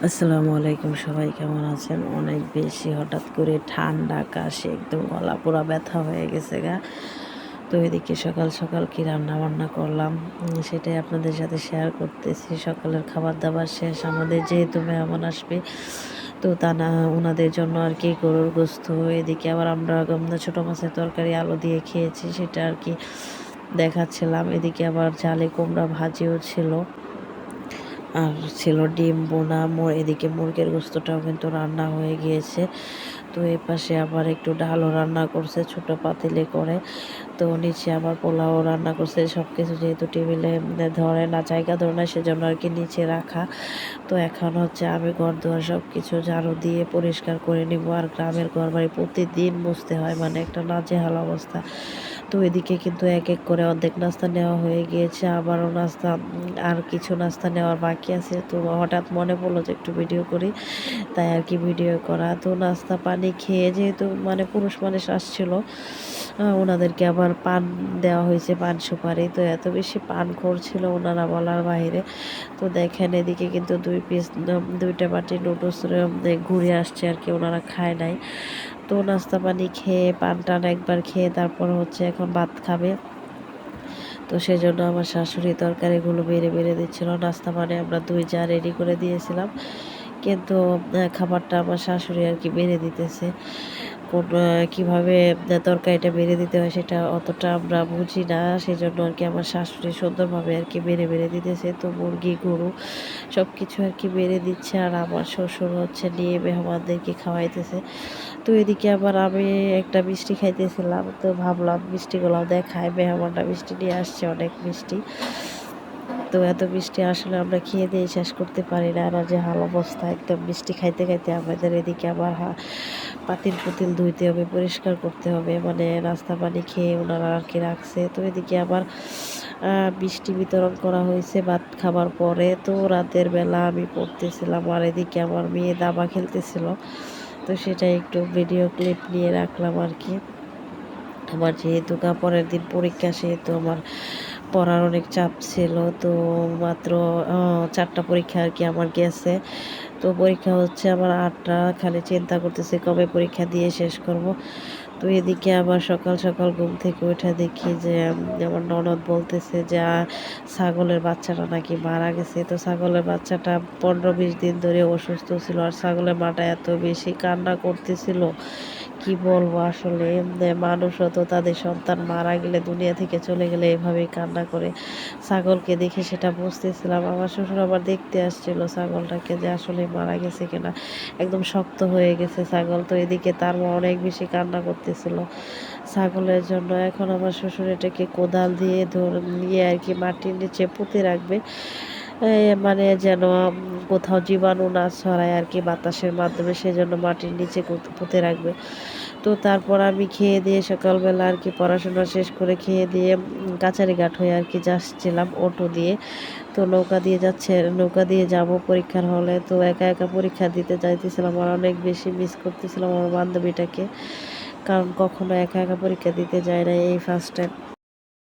আসসালামু আলাইকুম, সবাই কেমন আছেন? অনেক বেশি হঠাৎ করে ঠান্ডা কাশি, একদম গলা পুরা ব্যথা হয়ে গেছে গা। তো এদিকে সকাল সকাল কি রান্না বান্না করলাম সেটাই আপনাদের সাথে শেয়ার করতেছি। সকালের খাবার দাবার শেষ, আমাদের যেহেতু মেহমান আসবে তো তা না ওনাদের জন্য আর কি গরুর গোস্ত, এদিকে আবার আমরা ছোটো মাছের তরকারি আলু দিয়ে খেয়েছি, সেটা আর কি দেখাচ্ছিলাম। এদিকে আবার জালে কুমড়া ভাজিও ছিল, আর ছিল ডিম বোনা। এদিকে মুরগির গোস্তটাও কিন্তু রান্না হয়ে গিয়েছে। তো এই পাশে আবার একটু ডালও রান্না করছে ছোট পাতিলে করে। তো নিচে আবার পোলাও রান্না করছে। সব কিছু যেহেতু টেবিলে ধরে না, জায়গা ধরে না, সেজন্য আর কি নিচে রাখা। তো এখন হচ্ছে আমি ঘর দুয়ার সব কিছু ঝাড়ু দিয়ে পরিষ্কার করে নিব। আর গ্রামের ঘর বাড়ি প্রতিদিন মুছতে হয়, মানে একটা নাজেহাল অবস্থা। তো এদিকে কিন্তু এক এক করে অর্ধেক নাস্তা নেওয়া হয়ে গিয়েছে, আবারও নাস্তা আর কিছু নাস্তা নেওয়ার বাকি আছে। তো হঠাৎ মনে পড়লো যে একটু ভিডিও করি, তাই আর কি ভিডিও করা। তো নাস্তা পানি খেয়ে যেহেতু মানে পুরুষ মানুষ আসছিল, ওনাদেরকে আবার পান দেওয়া হয়েছে, পান সুপারি। তো এত বেশি পান করছিল ওনারা বলার বাইরে। তো দেখেন এদিকে কিন্তু 2টা বাটি নুডলস ঘুরে আসছে আর কি, ওনারা খায় নাই। তো নাস্তা পানি খেয়ে পান টান একবার খেয়ে তারপর হচ্ছে এখন ভাত খাবে। তো সেজন্য আমার শাশুড়ি তরকারিগুলো বেড়ে বেড়ে দিচ্ছিল। নাস্তা মানে আমরা 2 জা রেডি করে দিয়েছিলাম, কিন্তু খাবারটা আমার শাশুড়ি আর কি বেড়ে দিতেছে। কীভাবে তরকারিটা বেড়ে দিতে হয় সেটা অতটা আমরা বুঝি না, সেজন্য আর কি আমার শাশুড়ি সুন্দরভাবে আর কি বেড়ে বেড়ে দিতেছে। তো মুরগি গরু সব কিছু আর কি বেড়ে দিচ্ছে, আর আমার শ্বশুর হচ্ছে নিয়ে মেহমানদেরকে খাওয়াইতেছে। তো এদিকে আবার আমি একটা মিষ্টি খাইতেছিলাম, তো ভাবলাম মিষ্টিগুলাও দেখায়। মেহমানরা মিষ্টি নিয়ে আসছে, অনেক মিষ্টি। তো এত মিষ্টি আসলে আমরা খেয়ে দিয়ে শেষ করতে পারি না, যে হাল অবস্থা একদম। মিষ্টি খাইতে খাইতে আমাদের এদিকে আবার পাতিল পুতিল ধুইতে হবে, পরিষ্কার করতে হবে, মানে নাস্তা পানি খেয়ে ওনারা আর কি রাখছে। তো এদিকে আবার মিষ্টি বিতরণ করা হয়েছে ভাত খাবার পরে। তো রাতের বেলা আমি পড়তেছিলাম, আর এদিকে আমার মেয়ে দাবা খেলতেছিল। তো সেটা একটু ভিডিও ক্লিপ নিয়ে রাখলাম আর কি। আমার যেহেতু পরের দিন পরীক্ষা, সেহেতু আমার পড়ার অনেক চাপ ছিল। তো মাত্র 4টা পরীক্ষা আর কি আমার গেছে। তো পরীক্ষা হচ্ছে আমার 8টা, খালি চিন্তা করতেছি কবে পরীক্ষা দিয়ে শেষ করব। তো এদিকে আবার সকাল সকাল ঘুম থেকে উঠে দেখি যে আমার ননদ বলতেছে যে ছাগলের বাচ্চাটা নাকি মারা গেছে। তো ছাগলের বাচ্চাটা 15-20 দিন ধরে অসুস্থ ছিল, আর ছাগলের মাটা এত বেশি কান্না করতেছিল, কি বলবো আসলে। মানুষও তো তাদের সন্তান মারা গেলে, দুনিয়া থেকে চলে গেলে এভাবেই কান্না করে। ছাগলকে দেখে সেটা বুঝতেছিলাম। আমার শ্বশুর আবার দেখতে আসছিল ছাগলটাকে, যে আসলে মারা গেছে কিনা। একদম শক্ত হয়ে গেছে ছাগল। তো এদিকে তার মা অনেক বেশি কান্না করতেছিল ছাগলের জন্য। এখন আমার শ্বশুর এটাকে কোদাল দিয়ে নিয়ে আর কি মাটির নিচে পুঁতে রাখবে, মানে যেন কোথাও জীবাণু না ছড়ায় আর কি বাতাসের মাধ্যমে, সেজন্য মাটির নিচে পুঁতে রাখবে। তো তারপর আমি খেয়ে দিয়ে সকালবেলা আর কি পড়াশোনা শেষ করে খেয়ে দিয়ে কাছারিঘাট হয়ে আর কি যাচ্ছিলাম অটো দিয়ে। তো নৌকা দিয়ে যাব পরীক্ষার হলে। তো একা একা পরীক্ষা দিতে যাইতেছিলাম, আর অনেক বেশি মিস করতেছিলাম আমার বান্ধবীটাকে, কারণ কখনো একা একা পরীক্ষা দিতে যায় না, এই ফার্স্ট টাইম।